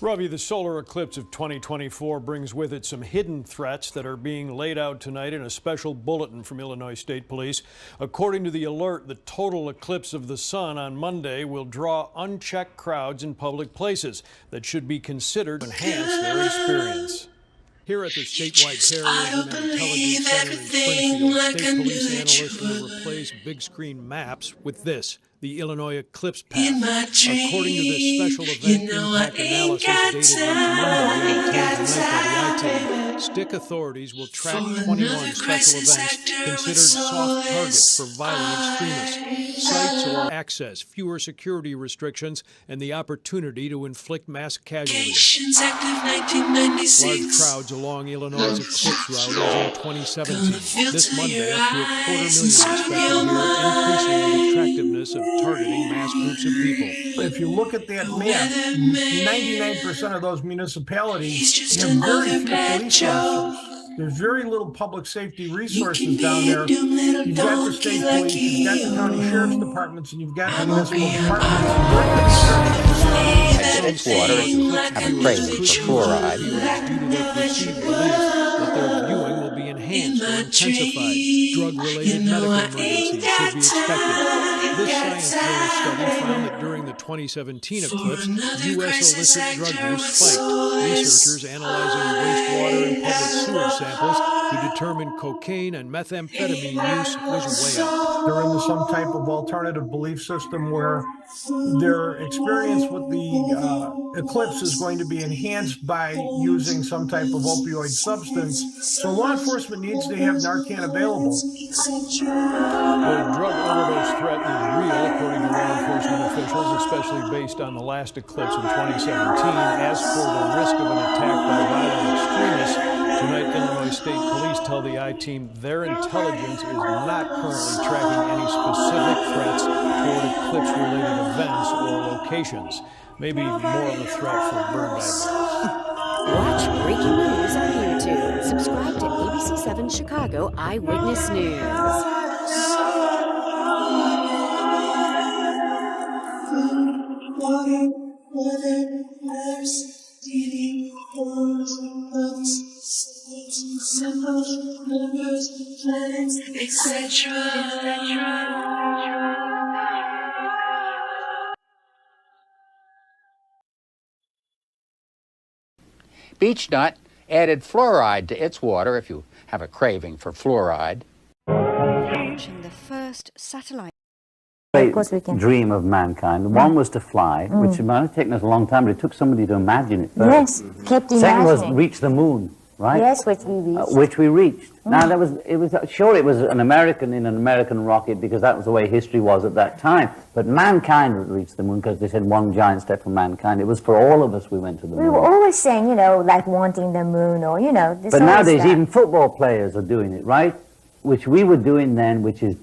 Robbie, the solar eclipse of 2024 brings with it some hidden threats that are being laid out tonight in a special bulletin from Illinois State Police. According to the alert, the total eclipse of the sun on Monday will draw unchecked crowds in public places that should be considered to enhance their experience. Here at the statewide Terrorism and Intelligence Center in Springfield, State Police analysts will replace big screen maps with this, the Illinois Eclipse Path. According to this special event impact analysis dated Monday and obtained tonight by the I-Team, STIC authorities will track 21 special events considered soft targets for violent extremists, sites or access, fewer security restrictions, and the opportunity to inflict mass casualties. Large crowds along Illinois' eclipse route as in 2017. This Monday, up to 250,000 expected here, increasing the attractiveness of targeting mass groups of people. If you look at that map, 99% of those municipalities have very few police officers. There's very little public safety resources down there. You've got the state police, you've got the county sheriff's departments, and you've got the municipal departments. It's water if you have a craving for fluoride. Due to their perceived belief that their viewing will be enhanced or intensified, drug-related medical emergencies should be expected. This science-based study found that during the 2017 eclipse, U.S. illicit drug use spiked. Researchers analyzing wastewater and public sewage samples to determine cocaine and methamphetamine use was way up. They're into some type of alternative belief system where their experience with the eclipse is going to be enhanced by using some type of opioid substance. So law enforcement needs to have Narcan available. The drug overdose threat is real, according to law enforcement officials, especially based on the last eclipse in 2017. As for the risk of an attack by violent extremists, tonight Illinois State Police tell the I-Team their intelligence is not currently tracking any specific threats toward eclipse-related events or locations. Maybe more of a threat for bird bags. Watch breaking news on YouTube. Subscribe to ABC 7 Chicago Eyewitness News. Beechnut added fluoride to its water if you have a craving for fluoride. Launching the first satellite. Dream of mankind. One was to fly, which might have taken us a long time, but it took somebody to imagine it first. Yes, kept imagining. Second was reach the moon, right? Yes, which we reached. Which we reached. Now it was an American in an American rocket because that was the way history was at that time. But mankind would reach the moon because they said one giant step for mankind. It was for all of us we went to the moon. We were always saying, you know, like wanting the moon or, you know. But nowadays even football players are doing it, right? Which we were doing then, which is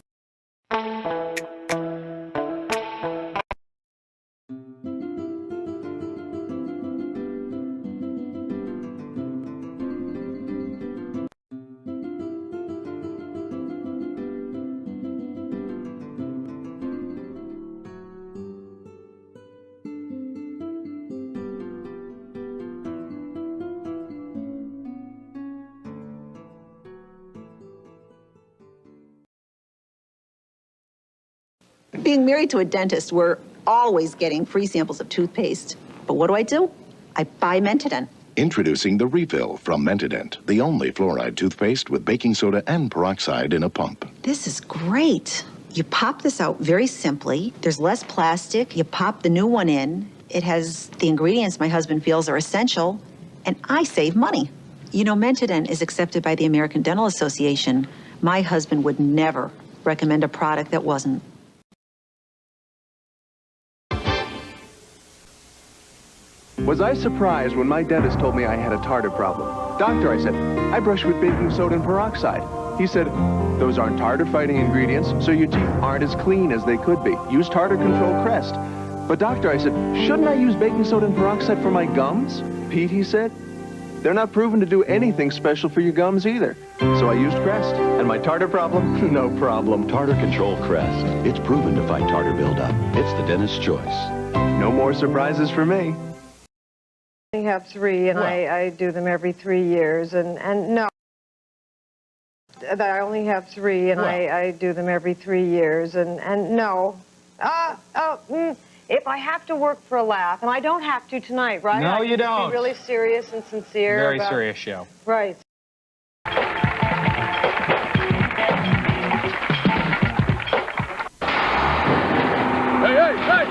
Being married to a dentist, we're always getting free samples of toothpaste. But what do? I buy Mentadent. Introducing the refill from Mentadent, the only fluoride toothpaste with baking soda and peroxide in a pump. This is great. You pop this out very simply. There's less plastic. You pop the new one in. It has the ingredients my husband feels are essential, and I save money. You know, Mentadent is accepted by the American Dental Association. My husband would never recommend a product that wasn't. Was I surprised when my dentist told me I had a tartar problem? Doctor, I said, I brush with baking soda and peroxide. He said, those aren't tartar-fighting ingredients, so your teeth aren't as clean as they could be. Use Tartar Control Crest. But doctor, I said, shouldn't I use baking soda and peroxide for my gums? Pete, he said, they're not proven to do anything special for your gums either. So I used Crest, and my tartar problem, no problem. Tartar Control Crest. It's proven to fight tartar buildup. It's the dentist's choice. No more surprises for me. only have 3, and I do them every 3 years, and no. That I only have 3, and I do them every 3 years, and no. If I have to work for a laugh, and I don't have to tonight, right? No, you don't. Be really serious and sincere. Very serious show. Right. Hey,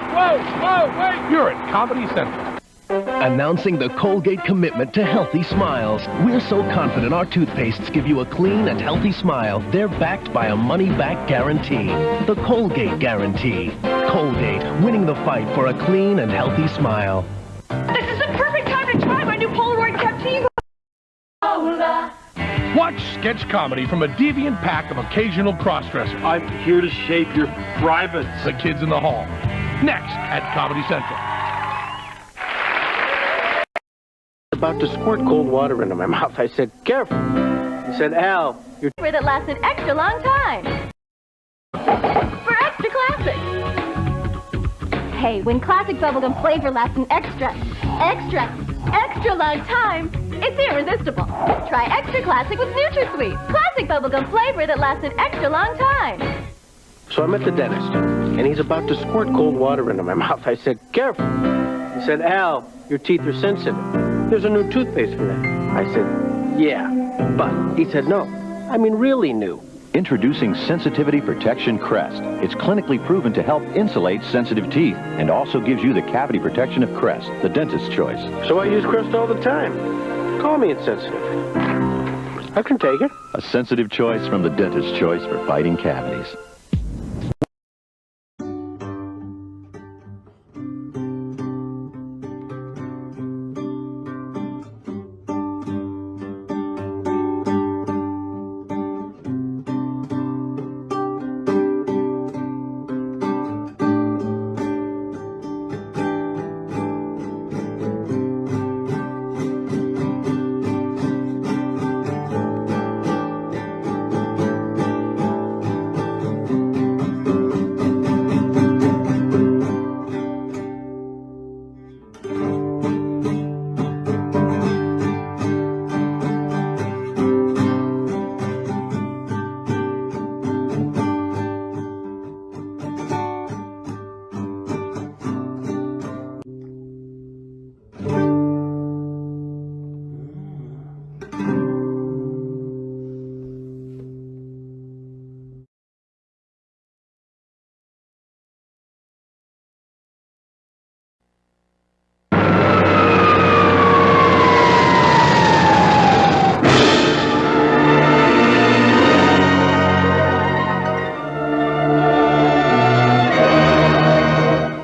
whoa, wait! You're at Comedy Central. Announcing the Colgate commitment to healthy smiles. We're so confident our toothpastes give you a clean and healthy smile. They're backed by a money-back guarantee. The Colgate Guarantee. Colgate, winning the fight for a clean and healthy smile. This is the perfect time to try my new Polaroid Captiva. Watch sketch comedy from a deviant pack of occasional crossdressers. I'm here to shape your privates. The Kids in the Hall. Next at Comedy Central. About to squirt cold water into my mouth. I said, careful. He said, Al, you're... That lasts an extra long time. For extra classic. Hey, when classic bubblegum flavor lasts an extra long time, it's irresistible. Try extra classic with NutraSweet. Classic bubblegum flavor that lasts an extra long time. So I'm at the dentist, and he's about to squirt cold water into my mouth. I said, careful. He said, Al, your teeth are sensitive. There's a new toothpaste for that. I said, yeah, but he said, no. I mean, really new. Introducing Sensitivity Protection Crest. It's clinically proven to help insulate sensitive teeth and also gives you the cavity protection of Crest, the dentist's choice. So I use Crest all the time. Call me insensitive. I can take it. A sensitive choice from the dentist's choice for fighting cavities.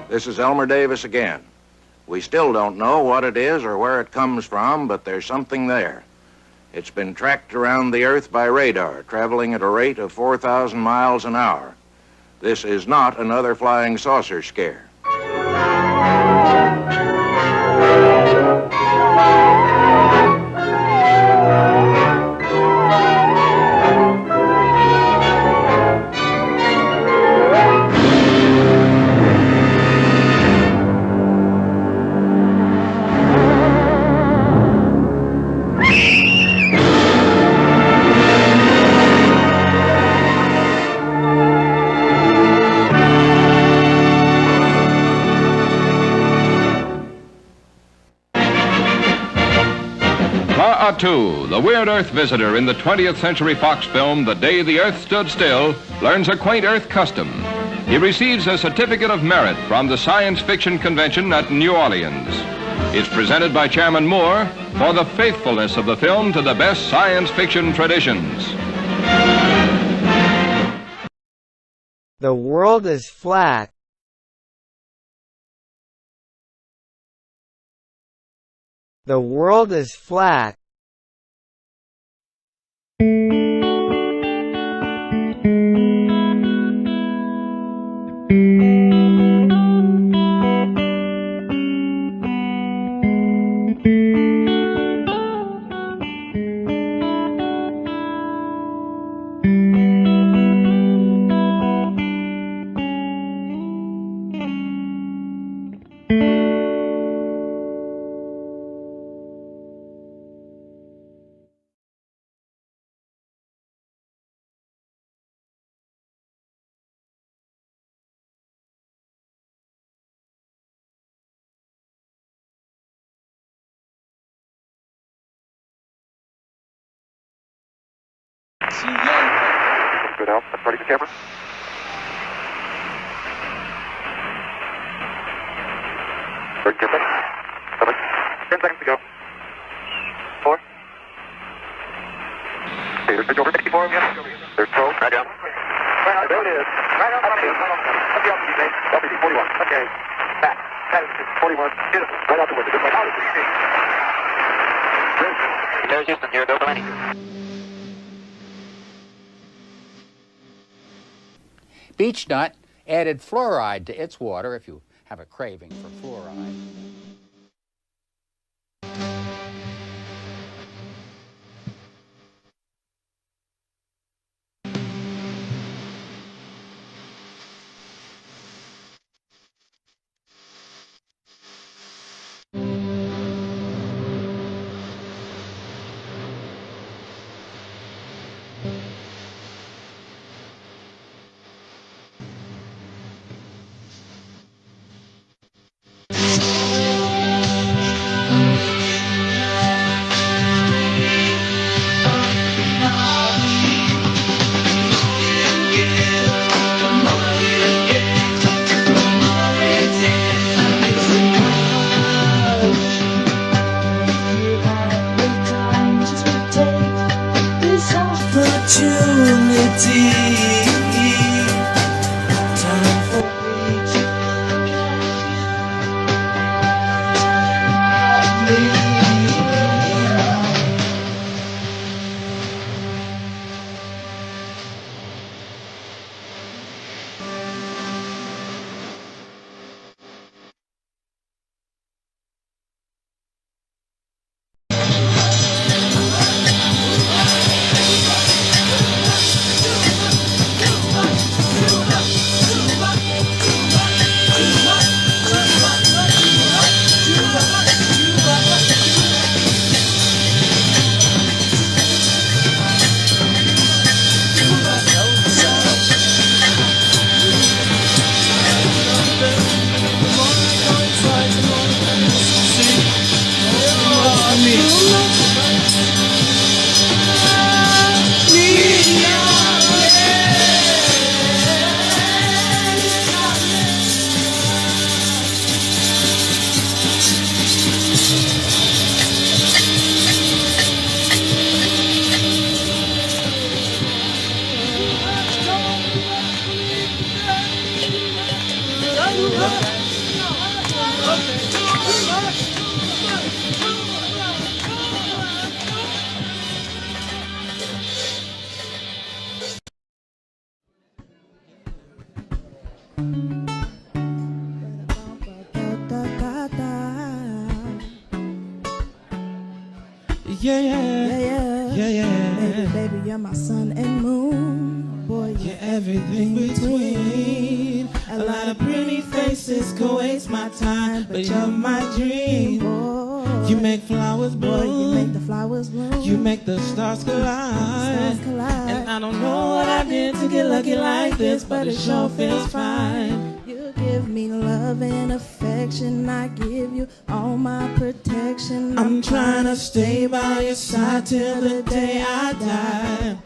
This is Elmer Davis again. We still don't know what it is or where it comes from, but there's something there. It's been tracked around the Earth by radar, traveling at a rate of 4,000 miles an hour. This is not another flying saucer scare. Klaatu, the weird Earth visitor in the 20th Century Fox film The Day the Earth Stood Still, learns a quaint Earth custom. He receives a certificate of merit from the Science Fiction Convention at New Orleans. It's presented by Chairman Moore for the faithfulness of the film to the best science fiction traditions. The world is flat. The world is flat. good help. Ready for camera? Ready, camera. 10 seconds to go. 4. Okay, there's bridge over 64, yeah. There's 12. Right down. Right on, there it is. Right on, up the LPD, mate. LPD 41. Okay. Back. 41. Beautiful. Right out the window. Just like out of the There's Houston here. Go Delaney. Beech nut added fluoride to its water if you have a craving for fluoride. Baby, you're my sun and moon. Boy, you're everything between. A lot of pretty faces could waste my time, but you're my dream. You make flowers bloom. You make the flowers bloom. You make the stars collide. And I don't know what I did to get lucky like this, but it sure feels fine. You give me love and affection. I give you all my protection. I'm trying to stay by your side till the day I die.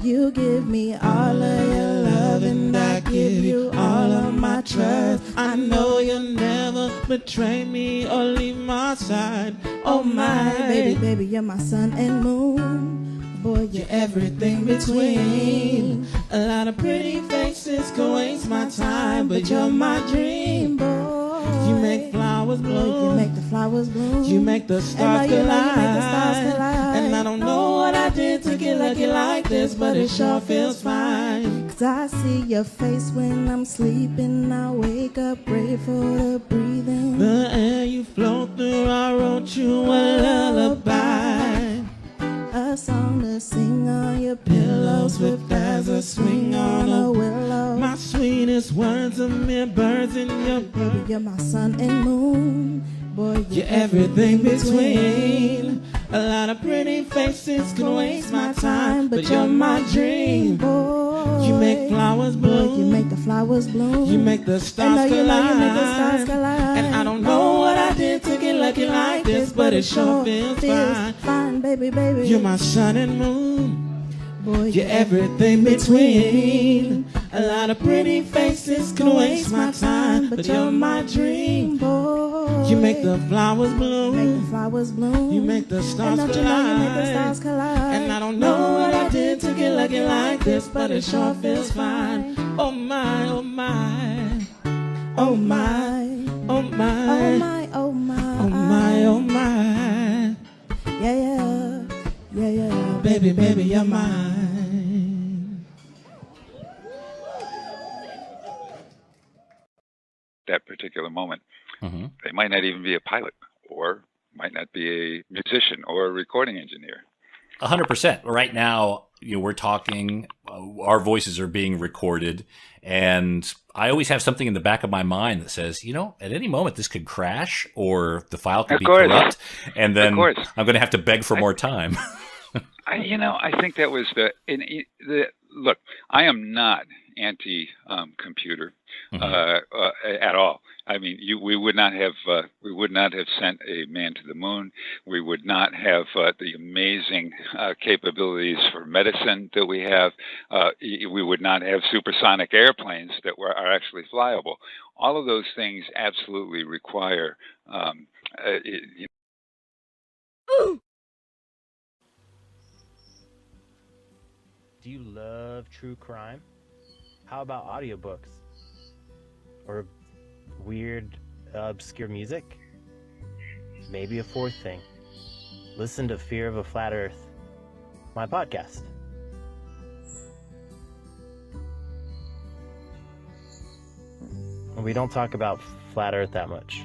You give me all of your love and I give you all of my trust. I know you'll never betray me or leave my side. Oh my baby, baby, you're my sun and moon. Boy, you're everything between. A lot of pretty faces could waste my time, but you're my dream, boy. You make flowers bloom. You make the flowers bloom. You make the stars collide. And I don't know what I did to get lucky like this, but it sure feels fine. Cause I see your face when I'm sleeping. I wake up grateful to breathing. The air you float through, I wrote you a lullaby. A song to sing on your pillow, swift as a swing on a willow. My sweetest words are mere birds in your baby, you're my sun and moon. Boy, you're everything between. A lot of pretty faces can waste my time, but you're my dream. Boy, you make flowers bloom. Boy, you make the flowers bloom. You make the stars collide. And I don't know what I did to get lucky like this, but it sure feels fine. Fine, baby, baby. You're my sun and moon. boy, you're everything between. A lot of pretty faces can waste my time, but you're my dream, boy. You make the flowers bloom. You make the stars collide. And I don't know what I did to get lucky like this, but it sure feels fine. Oh my, oh my, oh my, oh my, oh my, oh my, oh my, oh my. Yeah, baby, baby, you're mine. That particular moment. They might not even be a pilot, or might not be a musician or a recording engineer. 100%. Right now, we're talking, our voices are being recorded, and I always have something in the back of my mind that says, at any moment this could crash or the file could be corrupt, and then I'm going to have to beg for more time. I think that was look, I am not anti-computer at all. I mean, we would not have sent a man to the moon. We would not have the amazing capabilities for medicine that we have. We would not have supersonic airplanes that are actually flyable. All of those things absolutely require. Do you love true crime? How about audiobooks? Or weird, obscure music? Maybe a fourth thing. Listen to Fear of a Flat Earth, my podcast. We don't talk about flat Earth that much.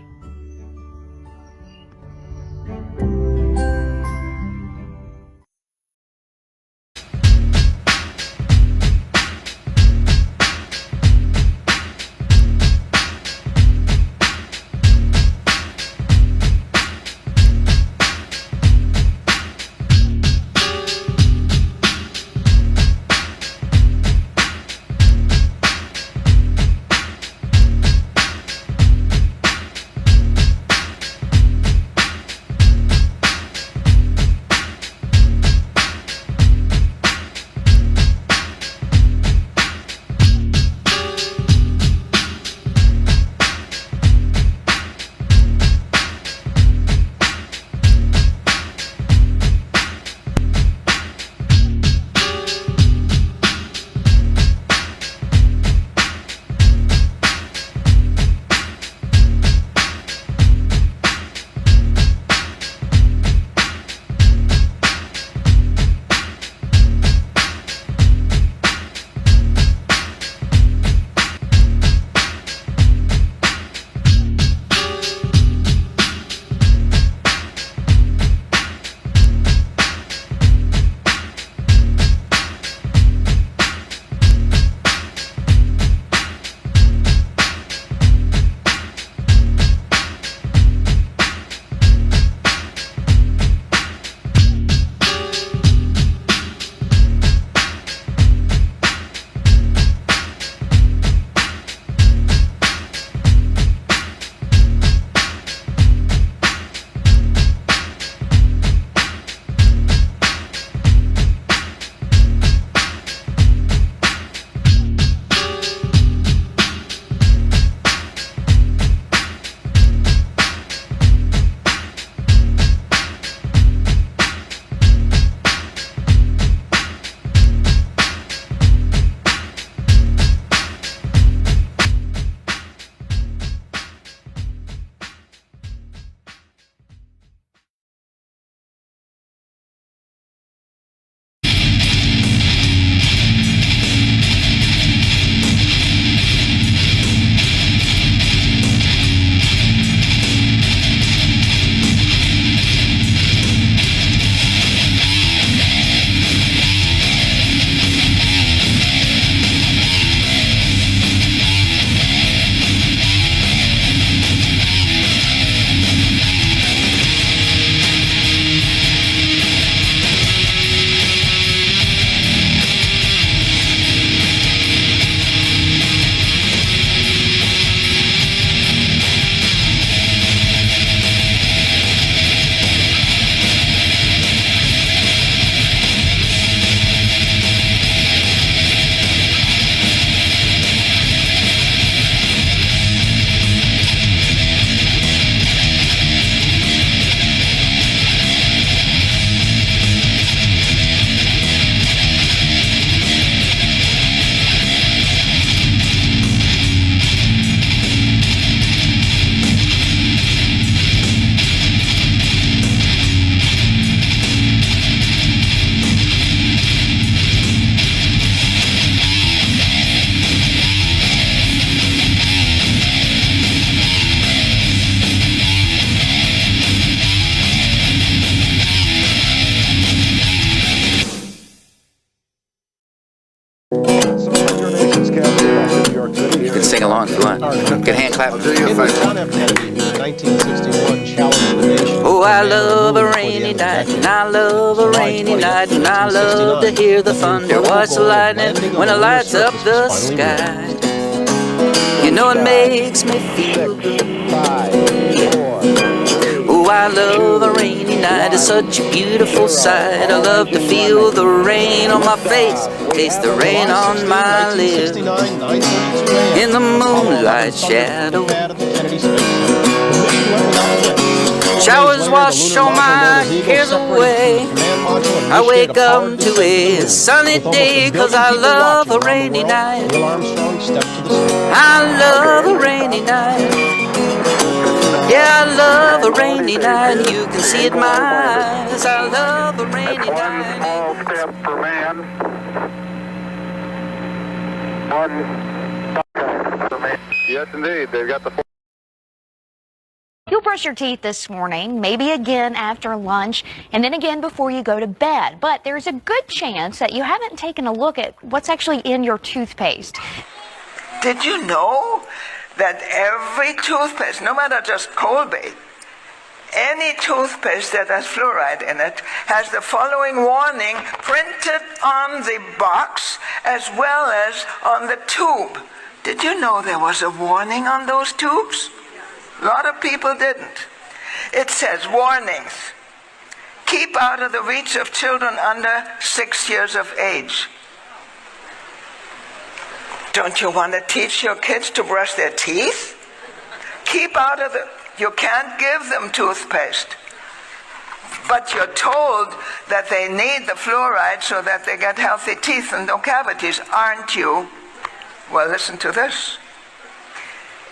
along if you want. Get a hand clap. I'll do you a favor. John F. Kennedy, in 1961, challenged the nation. Oh, I love a rainy night, and I love a rainy night, and I love to hear the thunder, watch the lightning when it lights up the sky. You know it makes me feel good. Oh, I love a rainy night, it's such a beautiful sight. I love to feel the rain on my face, taste the rain on my lips. In the moonlight shadow, showers wash all my cares away. I wake up to a sunny day, 'cause I love a rainy night. I love a rainy night. Yeah, I love a rainy night. You can see it in my eyes. I love a rainy night. Small step for man. One giant for man. Yes, indeed. They've got the. You'll brush your teeth this morning, maybe again after lunch, and then again before you go to bed. But there's a good chance that you haven't taken a look at what's actually in your toothpaste. Did you know that every toothpaste, no matter just Colgate, any toothpaste that has fluoride in it has the following warning printed on the box as well as on the tube? Did you know there was a warning on those tubes? A lot of people didn't. It says, warnings. Keep out of the reach of children under 6 years of age. Don't you want to teach your kids to brush their teeth? Keep out of the... You can't give them toothpaste. But you're told that they need the fluoride so that they get healthy teeth and no cavities, aren't you? Well, listen to this.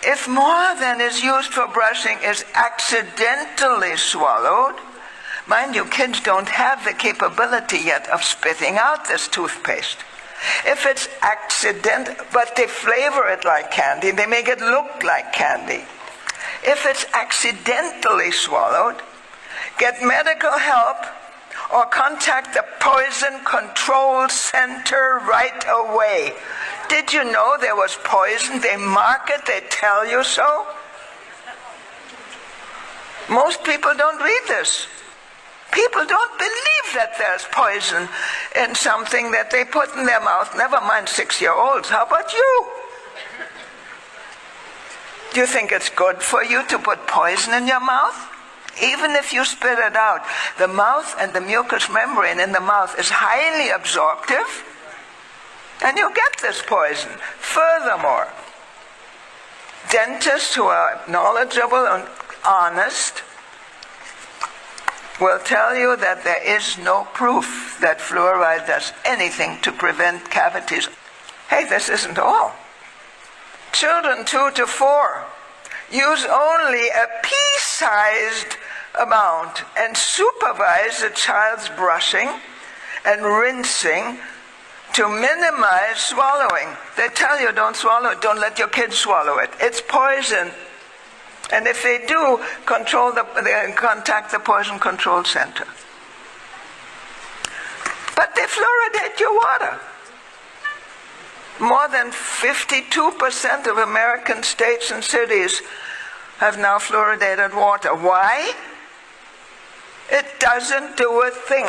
If more than is used for brushing is accidentally swallowed, mind you, kids don't have the capability yet of spitting out this toothpaste. If it's accidental, but they flavor it like candy, they make it look like candy. If it's accidentally swallowed, get medical help or contact the Poison Control Center right away. Did you know there was poison? They mark it, they tell you so. Most people don't read this. People don't believe that there's poison in something that they put in their mouth. Never mind 6-year-olds. How about you? Do you think it's good for you to put poison in your mouth? Even if you spit it out, the mouth and the mucous membrane in the mouth is highly absorptive, and you get this poison. Furthermore, dentists who are knowledgeable and honest will tell you that there is no proof that fluoride does anything to prevent cavities. Hey, this isn't all. Children 2 to 4 use only a pea-sized amount and supervise the child's brushing and rinsing to minimize swallowing. They tell you don't swallow it, don't let your kids swallow it. It's poison. And if they do, they contact the Poison Control Center. But they fluoridate your water. More than 52% of American states and cities have now fluoridated water. Why? It doesn't do a thing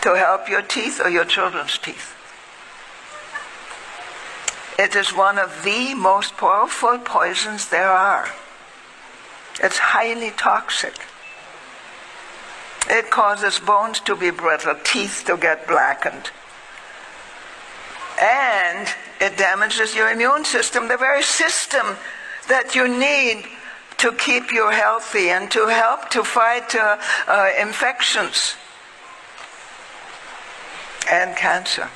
to help your teeth or your children's teeth. It is one of the most powerful poisons there are. It's highly toxic. It causes bones to be brittle, teeth to get blackened. And it damages your immune system, the very system that you need to keep you healthy and to help to fight infections and cancer.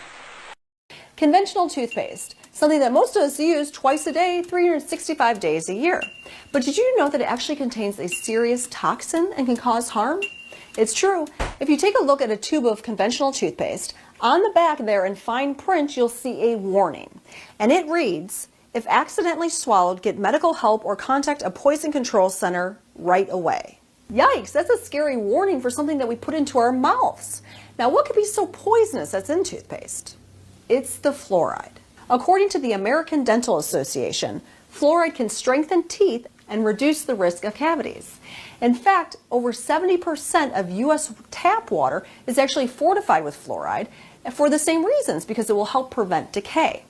Conventional toothpaste, something that most of us use twice a day, 365 days a year. But did you know that it actually contains a serious toxin and can cause harm? It's true. If you take a look at a tube of conventional toothpaste, on the back there in fine print, you'll see a warning. And it reads, if accidentally swallowed, get medical help or contact a poison control center right away. Yikes, that's a scary warning for something that we put into our mouths. Now, what could be so poisonous that's in toothpaste? It's the fluoride. According to the American Dental Association, fluoride can strengthen teeth and reduce the risk of cavities. In fact, over 70% of U.S. tap water is actually fortified with fluoride for the same reasons, because it will help prevent decay.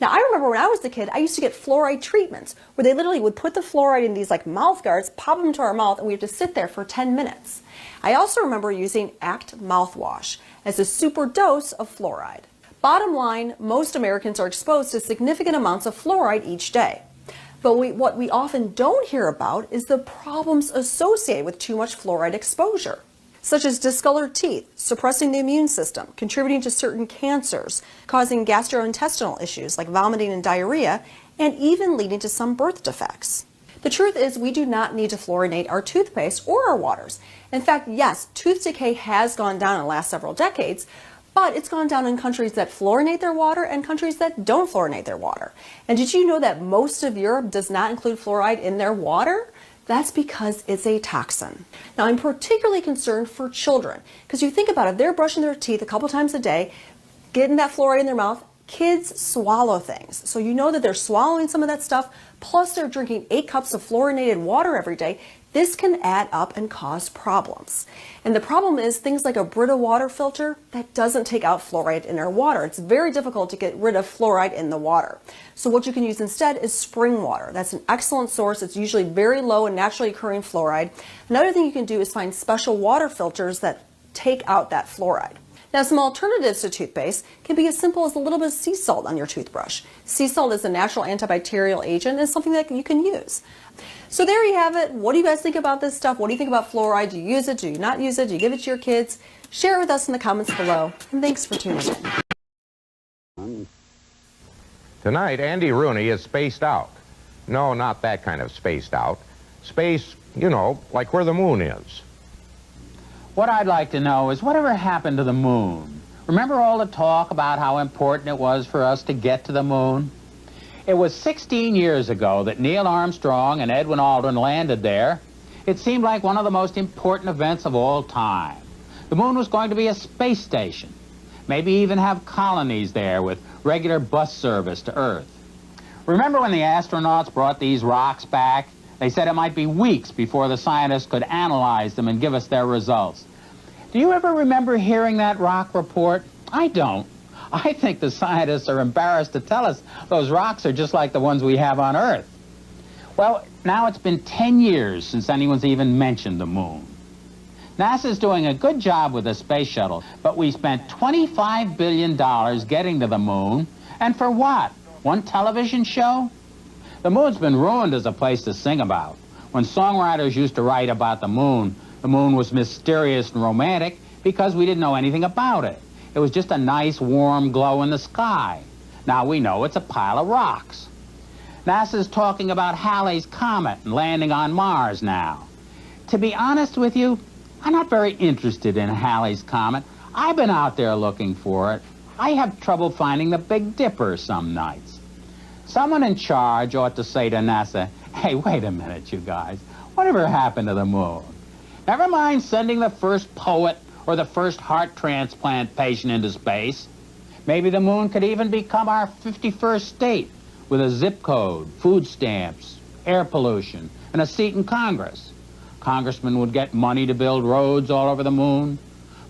Now, I remember when I was a kid, I used to get fluoride treatments where they literally would put the fluoride in these like mouth guards, pop them into our mouth, and we had to sit there for 10 minutes. I also remember using Act mouthwash as a super dose of fluoride. Bottom line, most Americans are exposed to significant amounts of fluoride each day. But what we often don't hear about is the problems associated with too much fluoride exposure, such as discolored teeth, suppressing the immune system, contributing to certain cancers, causing gastrointestinal issues like vomiting and diarrhea, and even leading to some birth defects. The truth is, we do not need to fluorinate our toothpaste or our waters. In fact, yes, tooth decay has gone down in the last several decades, but it's gone down in countries that fluorinate their water and countries that don't fluorinate their water. And did you know that most of Europe does not include fluoride in their water? That's because it's a toxin. Now, I'm particularly concerned for children, because you think about it, they're brushing their teeth a couple times a day, getting that fluoride in their mouth. Kids swallow things. So you know that they're swallowing some of that stuff, plus they're drinking 8 cups of fluorinated water every day. This can add up and cause problems. And the problem is things like a Brita water filter that doesn't take out fluoride in our water. It's very difficult to get rid of fluoride in the water. So what you can use instead is spring water. That's an excellent source. It's usually very low and naturally occurring fluoride. Another thing you can do is find special water filters that take out that fluoride. Now, some alternatives to toothpaste can be as simple as a little bit of sea salt on your toothbrush. Sea salt is a natural antibacterial agent and something that you can use. So there you have it. What do you guys think about this stuff? What do you think about fluoride? Do you use it? Do you not use it? Do you give it to your kids? Share it with us in the comments below. And thanks for tuning in. Tonight, Andy Rooney is spaced out. No, not that kind of spaced out. Space, you know, like where the moon is. What I'd like to know is whatever happened to the moon? Remember all the talk about how important it was for us to get to the moon? It was 16 years ago that Neil Armstrong and Edwin Aldrin landed there. It seemed like one of the most important events of all time. The moon was going to be a space station, maybe even have colonies there with regular bus service to Earth. Remember when the astronauts brought these rocks back? They said it might be weeks before the scientists could analyze them and give us their results. Do you ever remember hearing that rock report? I don't. I think the scientists are embarrassed to tell us those rocks are just like the ones we have on Earth. Well, now it's been 10 years since anyone's even mentioned the moon. NASA's doing a good job with the space shuttle, but we spent $25 billion getting to the moon. And for what? One television show? The moon's been ruined as a place to sing about. When songwriters used to write about the moon was mysterious and romantic because we didn't know anything about it. It was just a nice, warm glow in the sky. Now we know it's a pile of rocks. NASA's talking about Halley's Comet and landing on Mars now. To be honest with you, I'm not very interested in Halley's Comet. I've been out there looking for it. I have trouble finding the Big Dipper some nights. Someone in charge ought to say to NASA, hey, wait a minute, you guys. Whatever happened to the moon? Never mind sending the first poet or the first heart transplant patient into space. Maybe the moon could even become our 51st state with a zip code, food stamps, air pollution, and a seat in Congress. Congressmen would get money to build roads all over the moon,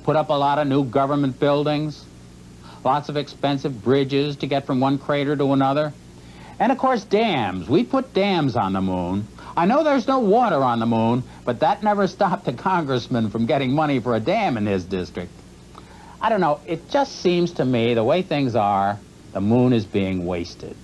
put up a lot of new government buildings, lots of expensive bridges to get from one crater to another. And of course, dams. We put dams on the moon. I know there's no water on the moon, but that never stopped a congressman from getting money for a dam in his district. I don't know, it just seems to me the way things are, the moon is being wasted.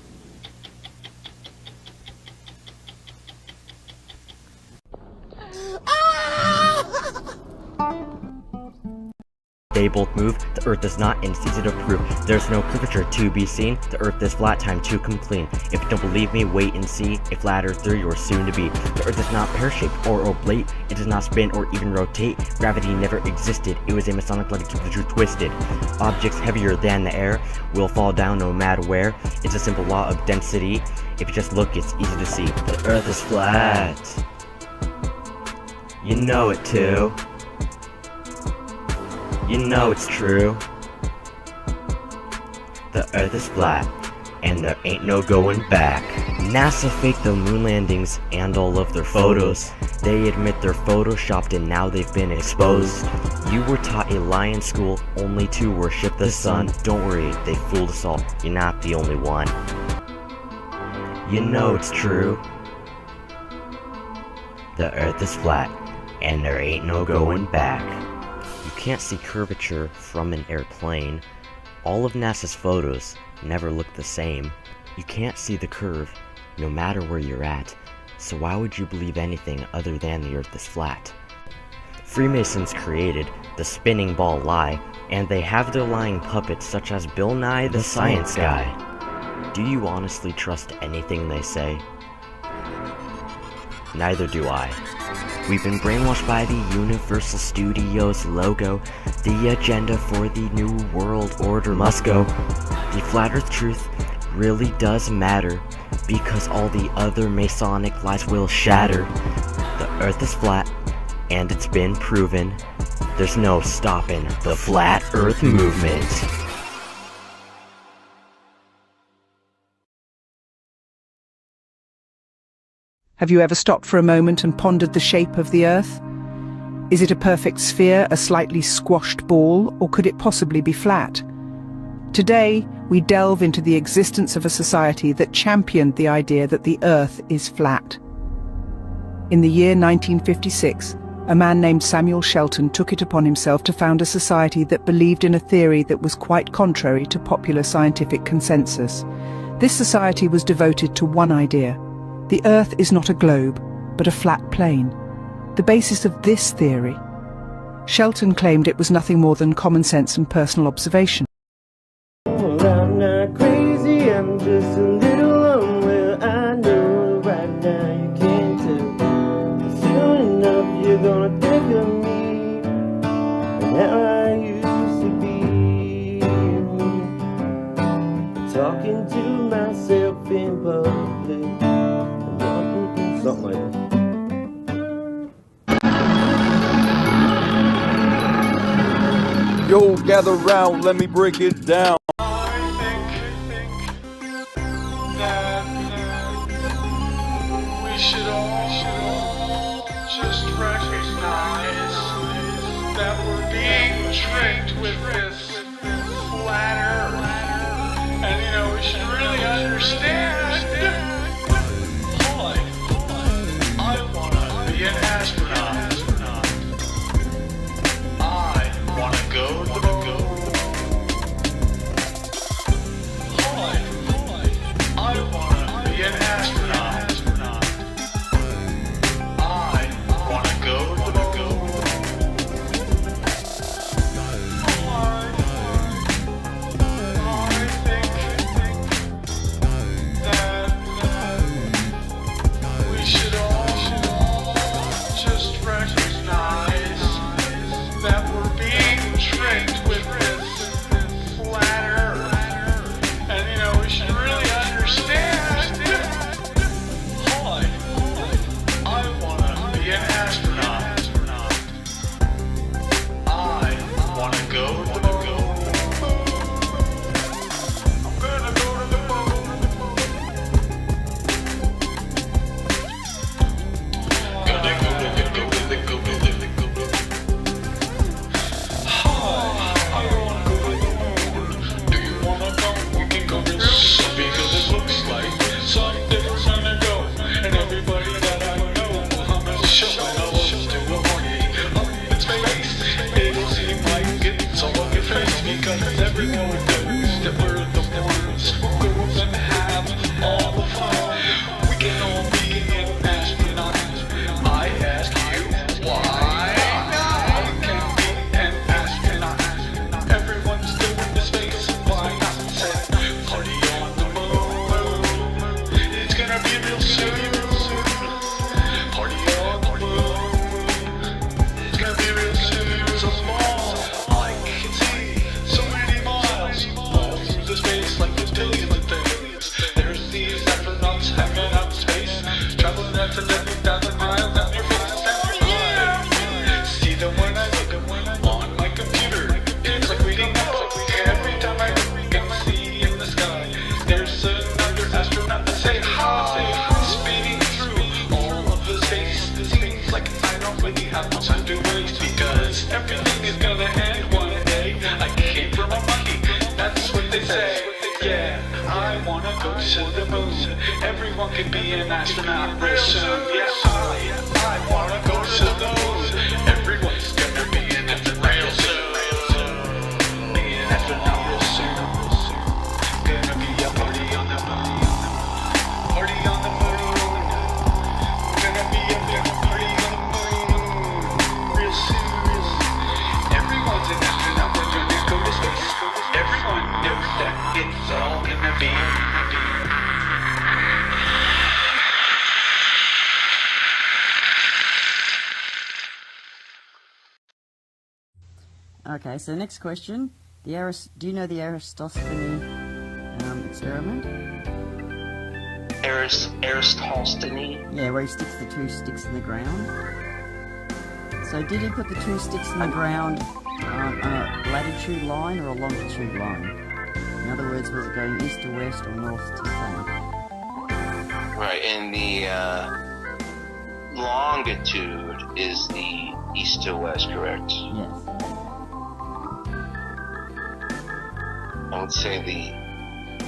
They both move, the earth is not, and it's easy to prove. There's no curvature to be seen, the earth is flat, time to come clean. If you don't believe me, wait and see, a flat earther you're soon to be. The earth is not pear-shaped or oblate, it does not spin or even rotate. Gravity never existed, it was a Masonic law to keep the truth twisted. Objects heavier than the air will fall down no matter where. It's a simple law of density, if you just look it's easy to see. The earth is flat. You know it too. You know it's true. The earth is flat. and there ain't no going back. NASA faked the moon landings and all of their photos. They admit they're photoshopped and now they've been exposed. You were taught a lie in school only to worship the sun. Don't worry, they fooled us all. You're not the only one. You know it's true. The earth is flat, and there ain't no going back. You can't see curvature from an airplane. All of NASA's photos never look the same. You can't see the curve, no matter where you're at. So why would you believe anything other than the earth is flat? Freemasons created the spinning ball lie, and they have their lying puppets such as Bill Nye the Science Guy. Do you honestly trust anything they say? Neither do I. We've been brainwashed by the Universal Studios logo. The agenda for the New World Order must go. The flat earth truth really does matter, because all the other Masonic lies will shatter. The earth is flat, and it's been proven. There's no stopping the flat earth movement. Have you ever stopped for a moment and pondered the shape of the Earth? Is it a perfect sphere, a slightly squashed ball, or could it possibly be flat? Today, we delve into the existence of a society that championed the idea that the Earth is flat. In the year 1956, a man named Samuel Shelton took it upon himself to found a society that believed in a theory that was quite contrary to popular scientific consensus. This society was devoted to one idea: the Earth is not a globe, but a flat plane. The basis of this theory. Shelton claimed it was nothing more than common sense and personal observation. Well, I'm not crazy, I'm just a little unwell. I know right now you can't tell. Soon enough you're gonna think of me and how I used to be. Talking to myself in public. Something like that. Yo, gather round, let me break it down. We should all just recognize that we're being tricked with this flat earth. And you know, we should really understand. I wanna be an astronaut. I wanna go to the moon. I wanna be an astronaut. I wanna go to the moon. I think that we should all just recognize that we're being tricked with this flat earth. And you know, we should really understand. I wanna be an astronaut. I wanna go to the moon. I'm gonna go to the moon. Someday we're gonna go, and everybody that I know, I'm gonna show love to a party up in space. It'll seem like it's all on your face, because everyone knows that we're the ones who go and have all the fun. We can all be an astronaut. I ask you, why not? We can be an astronaut. Everyone's doing the space, why not? Say, party on the moon. It's gonna be real soon. Party on the moon. It's gonna be real soon. So small, I can see so many miles to the moon. Everyone can be an astronaut real soon. Yeah, I wanna go to the moon. Everyone's gonna be an astronaut real soon. Be an astronaut real soon. Gonna be a party on the moon. Party on the moon. Gonna be a party on the moon. Real soon. Everyone's an astronaut. We're gonna go to space. Everyone knows that it's all gonna be. Okay, so next question. Do you know the Aristospheny experiment? Aristospheny? Yeah, where he sticks the two sticks in the ground. So did he put the two sticks in the ground on a latitude line or a longitude line? In other words, was it going east to west or north to south? Right, and the longitude is the east to west, correct? Yes. I would say the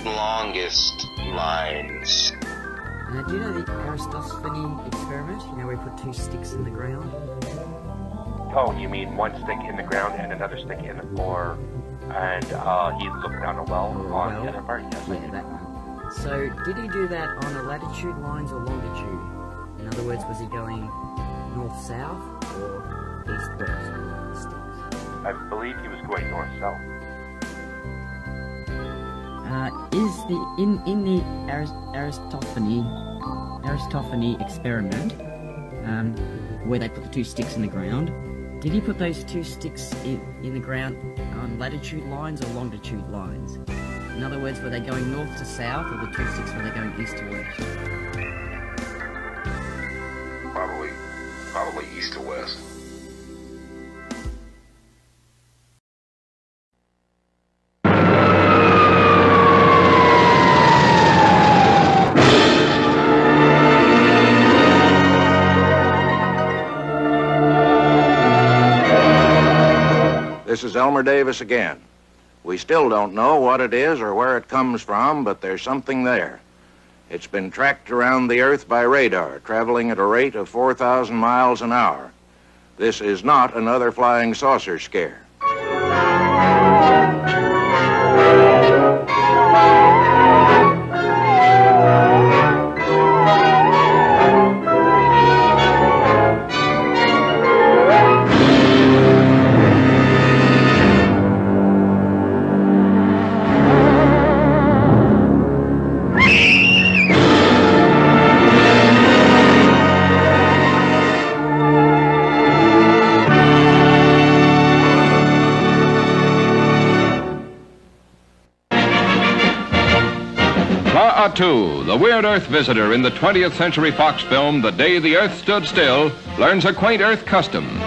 longest lines. Do you know the Aristospheny experiment? You know where he put two sticks in the ground? Oh, you mean one stick in the ground and another stick in the floor, and he looked down a well on the other part? Yes. Yeah, that one. So, did he do that on a latitude lines or longitude? In other words, was he going north-south or east-west? I believe he was going north-south. Is in the Aristospheny experiment, where they put the two sticks in the ground, did he put those two sticks in the ground on latitude lines or longitude lines? In other words, were they going north to south, or the two sticks were they going east to west? Probably east to west. This is Elmer Davis again. We still don't know what it is or where it comes from, but there's something there. It's been tracked around the Earth by radar, traveling at a rate of 4,000 miles an hour. This is not another flying saucer scare. Klaatu, the weird Earth visitor in the 20th Century Fox film The Day the Earth Stood Still, learns a quaint Earth custom.